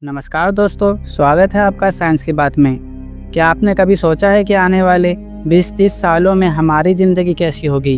नमस्कार दोस्तों, स्वागत है आपका साइंस की बात में। क्या आपने कभी सोचा है कि आने वाले 20-30 सालों में हमारी ज़िंदगी कैसी होगी?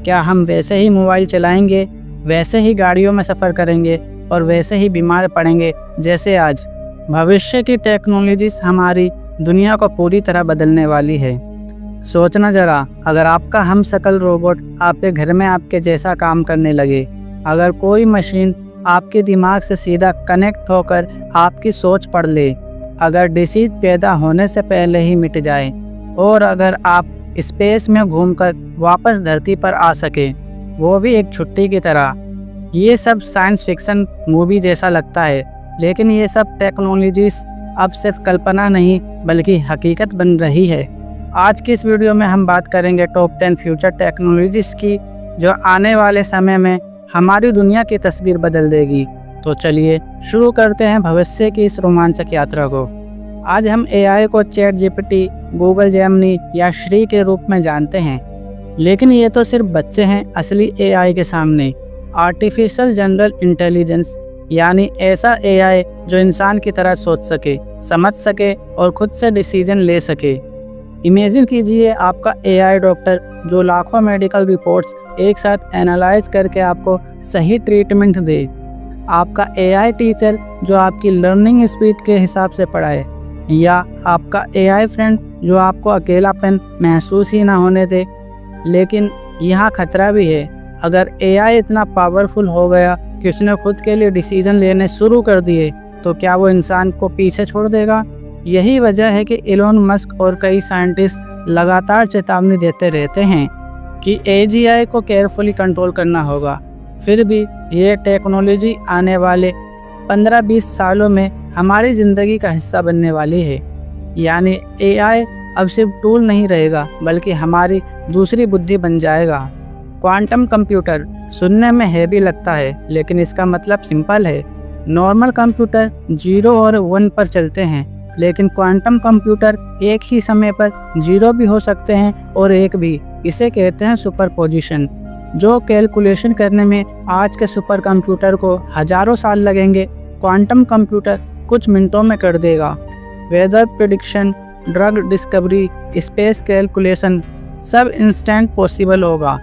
क्या हम वैसे ही मोबाइल चलाएंगे, वैसे ही गाड़ियों में सफ़र करेंगे और वैसे ही बीमार पड़ेंगे जैसे आज? भविष्य की टेक्नोलॉजीज़ हमारी दुनिया को पूरी तरह बदलने वाली है। सोचना ज़रा, अगर आपका हमशक्ल रोबोट आपके घर में आपके जैसा काम करने लगे, अगर कोई मशीन आपके दिमाग से सीधा कनेक्ट होकर आपकी सोच पढ़ ले, अगर डिसीज पैदा होने से पहले ही मिट जाए और अगर आप स्पेस में घूमकर वापस धरती पर आ सके, वो भी एक छुट्टी की तरह। ये सब साइंस फिक्शन मूवी जैसा लगता है, लेकिन ये सब टेक्नोलॉजीज़ अब सिर्फ कल्पना नहीं बल्कि हकीकत बन रही है। आज की इस वीडियो में हम बात करेंगे टॉप 10 फ्यूचर टेक्नोलॉजीज़ की, जो आने वाले समय में हमारी दुनिया की तस्वीर बदल देगी। तो चलिए शुरू करते हैं भविष्य की इस रोमांचक यात्रा को। आज हम एआई को चैट जीपीटी, गूगल जेमिनी या श्री के रूप में जानते हैं, लेकिन ये तो सिर्फ बच्चे हैं असली एआई के सामने। आर्टिफिशियल जनरल इंटेलिजेंस यानी ऐसा एआई जो इंसान की तरह सोच सके, समझ सके और खुद से डिसीजन ले सके। इमेजिन कीजिए आपका एआई डॉक्टर जो लाखों मेडिकल रिपोर्ट्स एक साथ एनालाइज करके आपको सही ट्रीटमेंट दे, आपका एआई टीचर जो आपकी लर्निंग स्पीड के हिसाब से पढ़ाए, या आपका एआई फ्रेंड जो आपको अकेलापन महसूस ही ना होने दे। लेकिन यहाँ खतरा भी है। अगर एआई इतना पावरफुल हो गया कि उसने खुद के लिए डिसीजन लेने शुरू कर दिए, तो क्या वो इंसान को पीछे छोड़ देगा? यही वजह है कि एलोन मस्क और कई साइंटिस्ट लगातार चेतावनी देते रहते हैं कि एआई को केयरफुली कंट्रोल करना होगा। फिर भी ये टेक्नोलॉजी आने वाले 15-20 सालों में हमारी ज़िंदगी का हिस्सा बनने वाली है। यानी एआई अब सिर्फ टूल नहीं रहेगा बल्कि हमारी दूसरी बुद्धि बन जाएगा। क्वांटम कंप्यूटर सुनने में हैवी लगता है, लेकिन इसका मतलब सिंपल है। नॉर्मल कंप्यूटर 0 और 1 पर चलते हैं, लेकिन क्वांटम कंप्यूटर एक ही समय पर 0 भी हो सकते हैं और 1 भी। इसे कहते हैं सुपरपोजिशन। जो कैलकुलेशन करने में आज के सुपर कंप्यूटर को हजारों साल लगेंगे, क्वांटम कंप्यूटर कुछ मिनटों में कर देगा। Weather prediction, drug discovery, space calculation सब इंस्टेंट पॉसिबल होगा।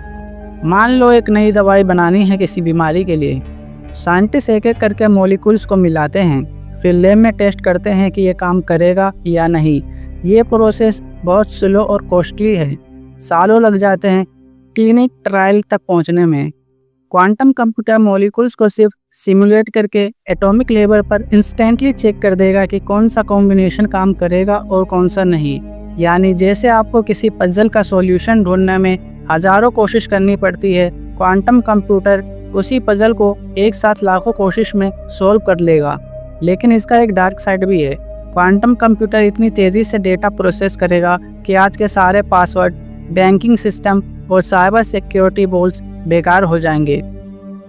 मान लो एक नई दवाई बनानी है किसी बीमारी के लिए, साइंटिस्ट एक एक करके मॉलिक्यूल्स को मिलाते हैं, फिर लैब में टेस्ट करते हैं कि ये काम करेगा या नहीं। ये प्रोसेस बहुत स्लो और कॉस्टली है, सालों लग जाते हैं क्लिनिक ट्रायल तक पहुंचने में। क्वांटम कंप्यूटर मॉलिक्यूल्स को सिर्फ सिमुलेट करके एटॉमिक लेवल पर इंस्टेंटली चेक कर देगा कि कौन सा कॉम्बिनेशन काम करेगा और कौन सा नहीं। यानी जैसे आपको किसी पजल का सॉल्यूशन ढूंढने में हजारों कोशिश करनी पड़ती है, क्वांटम कंप्यूटर उसी पजल को एक साथ लाखों कोशिश में सॉल्व कर लेगा। लेकिन इसका एक डार्क साइड भी है। क्वांटम कंप्यूटर इतनी तेज़ी से डेटा प्रोसेस करेगा कि आज के सारे पासवर्ड, बैंकिंग सिस्टम और साइबर सिक्योरिटी रूल्स बेकार हो जाएंगे।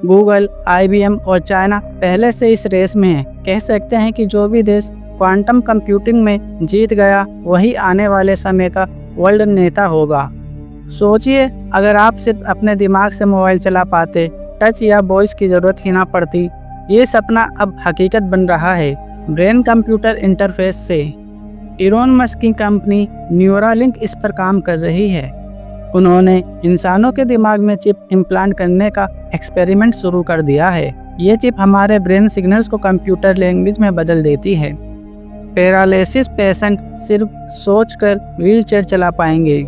गूगल, IBM और चाइना पहले से इस रेस में है। कह सकते हैं कि जो भी देश क्वांटम कंप्यूटिंग में जीत गया, वही आने वाले समय का वर्ल्ड नेता होगा। सोचिए, अगर आप सिर्फ अपने दिमाग से मोबाइल चला पाते, टच या वॉइस की ज़रूरत ही ना पड़ती। ये सपना अब हकीकत बन रहा है ब्रेन कंप्यूटर इंटरफेस से। एलोन मस्क की कंपनी न्यूरालिंक इस पर काम कर रही है। उन्होंने इंसानों के दिमाग में चिप इम्प्लांट करने का एक्सपेरिमेंट शुरू कर दिया है। ये चिप हमारे ब्रेन सिग्नल्स को कंप्यूटर लैंग्वेज में बदल देती है। पैरालिसिस पेशेंट सिर्फ सोचकर व्हीलचेयर चला पाएंगे,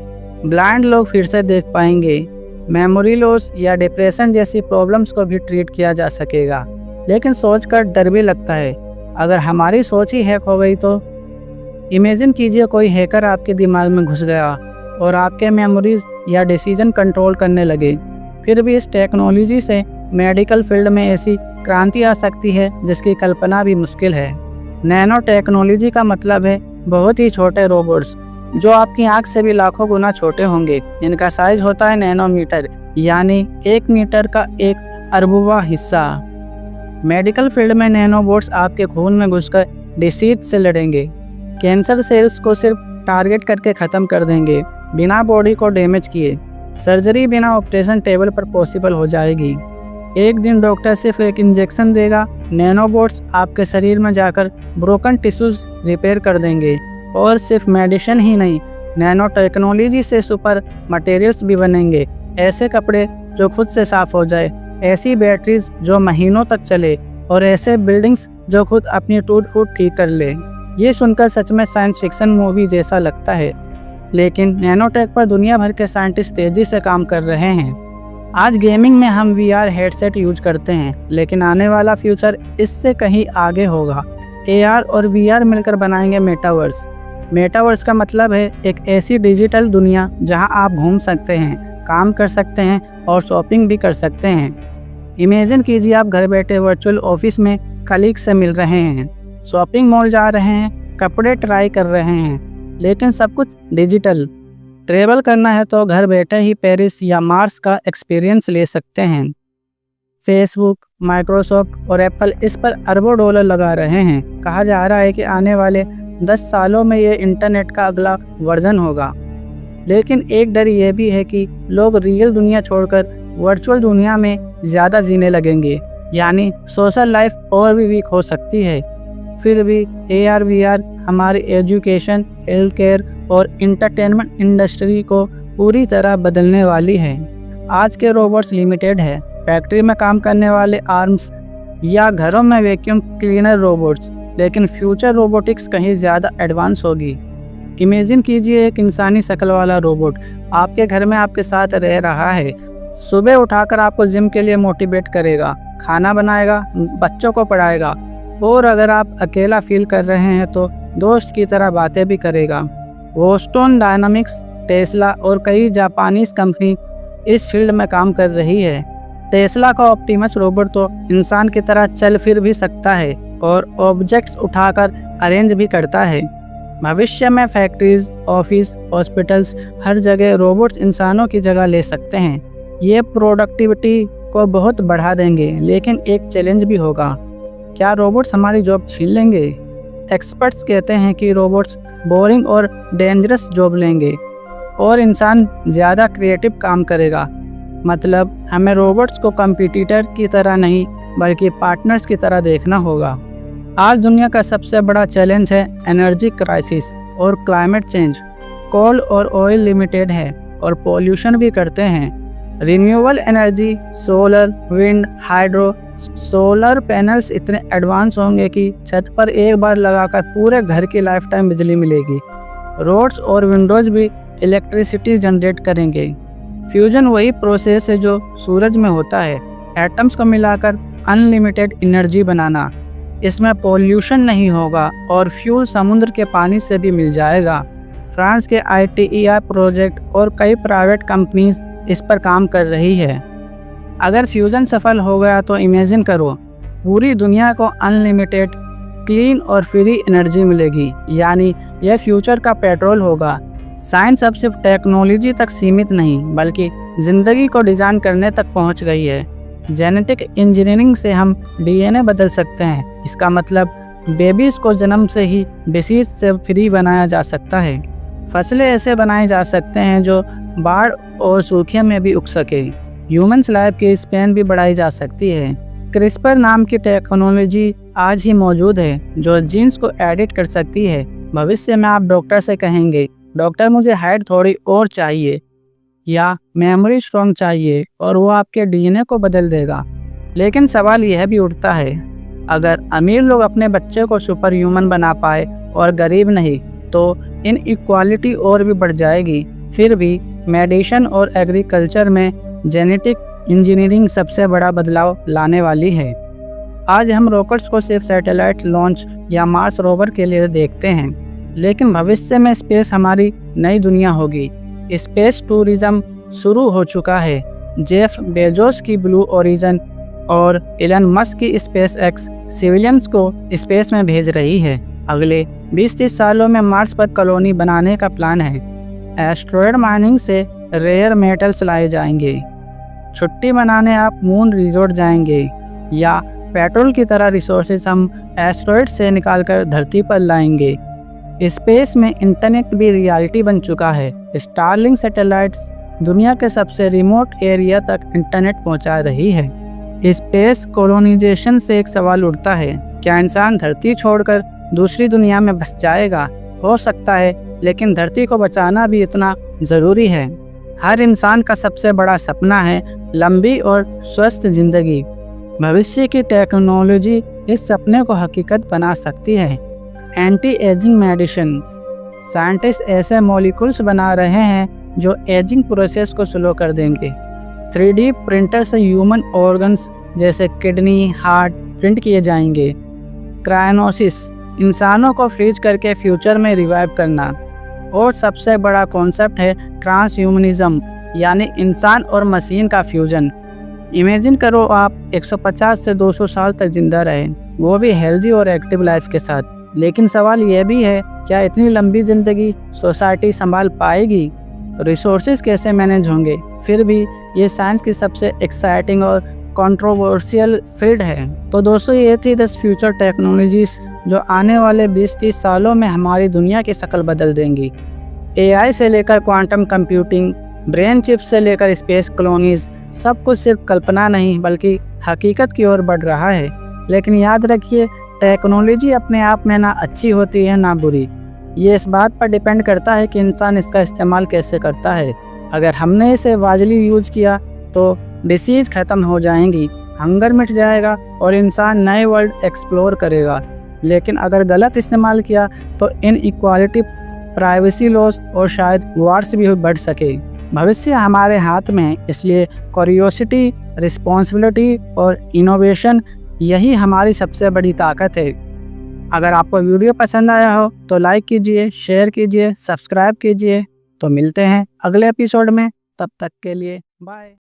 ब्लाइंड लोग फिर से देख पाएंगे, मेमोरी लॉस या डिप्रेशन जैसी प्रॉब्लम्स को भी ट्रीट किया जा सकेगा। लेकिन सोचकर डर भी लगता है, अगर हमारी सोच ही हैक हो गई तो? इमेजिन कीजिए कोई हैकर आपके दिमाग में घुस गया और आपके मेमोरीज या डिसीजन कंट्रोल करने लगे। फिर भी इस टेक्नोलॉजी से मेडिकल फील्ड में ऐसी क्रांति आ सकती है जिसकी कल्पना भी मुश्किल है। नैनो टेक्नोलॉजी का मतलब है बहुत ही छोटे रोबोट्स जो आपकी आंख से भी लाखों गुना छोटे होंगे। इनका साइज होता है नैनोमीटर, यानी 1 मीटर का 1 अरबवां हिस्सा। मेडिकल फील्ड में नैनोबोट्स आपके खून में घुसकर डिसीज से लड़ेंगे, कैंसर सेल्स को सिर्फ टारगेट करके ख़त्म कर देंगे बिना बॉडी को डैमेज किए। सर्जरी बिना ऑपरेशन टेबल पर पॉसिबल हो जाएगी। एक दिन डॉक्टर सिर्फ एक इंजेक्शन देगा, नैनोबोट्स आपके शरीर में जाकर ब्रोकन टिश्यूज रिपेयर कर देंगे। और सिर्फ मेडिसिन ही नहीं, नैनो टेक्नोलॉजी से सुपर मटेरियल्स भी बनेंगे। ऐसे कपड़े जो खुद से साफ हो जाए, ऐसी बैटरीज जो महीनों तक चले, और ऐसे बिल्डिंग्स जो खुद अपनी टूट फूट ठीक कर ले। ये सुनकर सच में साइंस फिक्शन मूवी जैसा लगता है, लेकिन नैनोटेक पर दुनिया भर के साइंटिस्ट तेजी से काम कर रहे हैं। आज गेमिंग में हम VR हेडसेट यूज करते हैं, लेकिन आने वाला फ्यूचर इससे कहीं आगे होगा। AR और VR मिलकर बनाएंगे मेटावर्स। मेटावर्स का मतलब है एक ऐसी डिजिटल दुनिया जहां आप घूम सकते हैं, काम कर सकते हैं और शॉपिंग भी कर सकते हैं। इमेजिन कीजिए आप घर बैठे वर्चुअल ऑफिस में कलीग से मिल रहे हैं, शॉपिंग मॉल जा रहे हैं, कपड़े ट्राई कर रहे हैं, लेकिन सब कुछ डिजिटल। ट्रैवल करना है तो घर बैठे ही पेरिस या मार्स का एक्सपीरियंस ले सकते हैं। फेसबुक, माइक्रोसॉफ्ट और एप्पल इस पर अरबों डॉलर लगा रहे हैं। कहा जा रहा है कि आने वाले 10 सालों में ये इंटरनेट का अगला वर्जन होगा। लेकिन एक डर ये भी है कि लोग रियल दुनिया छोड़कर वर्चुअल दुनिया में ज़्यादा जीने लगेंगे, यानी सोशल लाइफ और भी वीक हो सकती है। फिर भी AR VR हमारी एजुकेशन, हेल्थ केयर और इंटरटेनमेंट इंडस्ट्री को पूरी तरह बदलने वाली है। आज के रोबोट्स लिमिटेड है, फैक्ट्री में काम करने वाले आर्म्स या घरों में वैक्यूम क्लीनर रोबोट्स, लेकिन फ्यूचर रोबोटिक्स कहीं ज़्यादा एडवांस होगी। इमेजिन कीजिए एक इंसानी शक्ल वाला रोबोट आपके घर में आपके साथ रह रहा है। सुबह उठाकर आपको जिम के लिए मोटिवेट करेगा, खाना बनाएगा, बच्चों को पढ़ाएगा, और अगर आप अकेला फील कर रहे हैं तो दोस्त की तरह बातें भी करेगा। बोस्टन डायनामिक्स, टेस्ला और कई जापानीज कंपनी इस फील्ड में काम कर रही है। टेस्ला का ऑप्टिमस रोबोट तो इंसान की तरह चल फिर भी सकता है और ऑब्जेक्ट्स उठाकर अरेंज भी करता है। भविष्य में फैक्ट्रीज, ऑफिस, हॉस्पिटल्स, हर जगह रोबोट्स इंसानों की जगह ले सकते हैं। ये प्रोडक्टिविटी को बहुत बढ़ा देंगे, लेकिन एक चैलेंज भी होगा। क्या रोबोट्स हमारी जॉब छीन लेंगे? एक्सपर्ट्स कहते हैं कि रोबोट्स बोरिंग और डेंजरस जॉब लेंगे और इंसान ज़्यादा क्रिएटिव काम करेगा। मतलब हमें रोबोट्स को कंपटीटर की तरह नहीं बल्कि पार्टनर्स की तरह देखना होगा। आज दुनिया का सबसे बड़ा चैलेंज है एनर्जी क्राइसिस और क्लाइमेट चेंज। कोल और ऑयल लिमिटेड है और पॉल्यूशन भी करते हैं। Renewable energy, solar, wind, hydro, solar panels इतने एडवांस होंगे कि छत पर एक बार लगाकर पूरे घर की लाइफ टाइम बिजली मिलेगी। रोड्स और विंडोज भी इलेक्ट्रिसिटी जनरेट करेंगे। फ्यूजन वही प्रोसेस है जो सूरज में होता है, एटम्स को मिलाकर अनलिमिटेड एनर्जी बनाना। इसमें पॉल्यूशन नहीं होगा और फ्यूल समुद्र के पानी से भी मिल जाएगा। फ्रांस के ITER प्रोजेक्ट और कई प्राइवेट कंपनीज इस पर काम कर रही है। अगर फ्यूजन सफल हो गया तो इमेजिन करो, पूरी दुनिया को अनलिमिटेड क्लीन और फ्री एनर्जी मिलेगी, यानी यह फ्यूचर का पेट्रोल होगा। साइंस अब सिर्फ टेक्नोलॉजी तक सीमित नहीं बल्कि ज़िंदगी को डिज़ाइन करने तक पहुंच गई है। जेनेटिक इंजीनियरिंग से हम DNA बदल सकते हैं। इसका मतलब बेबीज़ को जन्म से ही डिसीज से फ्री बनाया जा सकता है। फसलें ऐसे बनाई जा सकते हैं जो बाढ़ और सूखे में भी उग सके। ह्यूमन्स लाइफ की स्पैन भी बढ़ाई जा सकती है। क्रिस्पर नाम की टेक्नोलॉजी आज ही मौजूद है जो जीन्स को एडिट कर सकती है। भविष्य में आप डॉक्टर से कहेंगे, डॉक्टर मुझे हाइट थोड़ी और चाहिए या मेमोरी स्ट्रॉन्ग चाहिए, और वो आपके DNA को बदल देगा। लेकिन सवाल यह भी उठता है, अगर अमीर लोग अपने बच्चे को सुपर ह्यूमन बना पाए और गरीब नहीं, तो इनइक्वालिटी और भी बढ़ जाएगी। फिर भी मेडिसिन और एग्रीकल्चर में जेनेटिक इंजीनियरिंग सबसे बड़ा बदलाव लाने वाली है। आज हम रॉकेट्स को सिर्फ सैटेलाइट लॉन्च या मार्स रोवर के लिए देखते हैं, लेकिन भविष्य में स्पेस हमारी नई दुनिया होगी। स्पेस टूरिज्म शुरू हो चुका है। जेफ बेजोस की ब्लू ओरिजिन और एलन मस्क की SpaceX सिविलियंस को स्पेस में भेज रही है। अगले 20-30 सालों में मार्स पर कॉलोनी बनाने का प्लान है। एस्ट्रॉयड माइनिंग से रेयर मेटल्स लाए जाएंगे। छुट्टी मनाने आप मून रिजॉर्ट जाएंगे, या पेट्रोल की तरह रिसोर्सेज हम एस्ट्रॉयड से निकालकर धरती पर लाएंगे। स्पेस में इंटरनेट भी रियलिटी बन चुका है। स्टारलिंक सैटेलाइट्स दुनिया के सबसे रिमोट एरिया तक इंटरनेट पहुंचा रही है। स्पेस कोलोनाइजेशन से एक सवाल उठता है, क्या इंसान धरती छोड़कर दूसरी दुनिया में बस जाएगा? हो सकता है, लेकिन धरती को बचाना भी इतना ज़रूरी है। हर इंसान का सबसे बड़ा सपना है लंबी और स्वस्थ जिंदगी। भविष्य की टेक्नोलॉजी इस सपने को हकीकत बना सकती है। एंटी एजिंग मेडिसिन, साइंटिस्ट ऐसे मॉलिक्यूल्स बना रहे हैं जो एजिंग प्रोसेस को स्लो कर देंगे। 3D प्रिंटर से ह्यूमन ऑर्गन्स जैसे किडनी, हार्ट प्रिंट किए जाएंगे। क्रायोनोसिस, इंसानों को फ्रीज करके फ्यूचर में रिवाइव करना। और सबसे बड़ा कॉन्सेप्ट है ट्रांसह्यूमनिज्म, यानी इंसान और मशीन का फ्यूजन। इमेजिन करो आप 150 से 200 साल तक जिंदा रहें, वो भी हेल्दी और एक्टिव लाइफ के साथ। लेकिन सवाल यह भी है, क्या इतनी लंबी ज़िंदगी सोसाइटी संभाल पाएगी? रिसोर्सेज कैसे मैनेज होंगे? फिर भी ये साइंस की सबसे एक्साइटिंग और कंट्रोवर्शियल फील्ड है। तो दोस्तों, ये थी 10 फ्यूचर टेक्नोलॉजीज जो आने वाले 20-30 सालों में हमारी दुनिया की शक्ल बदल देंगी। AI से लेकर क्वांटम कंप्यूटिंग, ब्रेन चिप्स से लेकर स्पेस कॉलोनीज, सब कुछ सिर्फ कल्पना नहीं बल्कि हकीकत की ओर बढ़ रहा है। लेकिन याद रखिए, टेक्नोलॉजी अपने आप में ना अच्छी होती है ना बुरी। ये इस बात पर डिपेंड करता है कि इंसान इसका इस्तेमाल कैसे करता है। अगर हमने इसे वाजली यूज किया तो डिसीज़ ख़त्म हो जाएंगी, हंगर मिट जाएगा और इंसान नए वर्ल्ड एक्सप्लोर करेगा। लेकिन अगर गलत इस्तेमाल किया तो इनइक्वालिटी, प्राइवेसी लॉस और शायद वार्स भी बढ़ सके। भविष्य हमारे हाथ में है, इसलिए क्यूरियोसिटी, रिस्पॉन्सिबिलिटी और इनोवेशन, यही हमारी सबसे बड़ी ताकत है। अगर आपको वीडियो पसंद आया हो तो लाइक कीजिए, शेयर कीजिए, सब्सक्राइब कीजिए। तो मिलते हैं अगले एपिसोड में, तब तक के लिए बाय।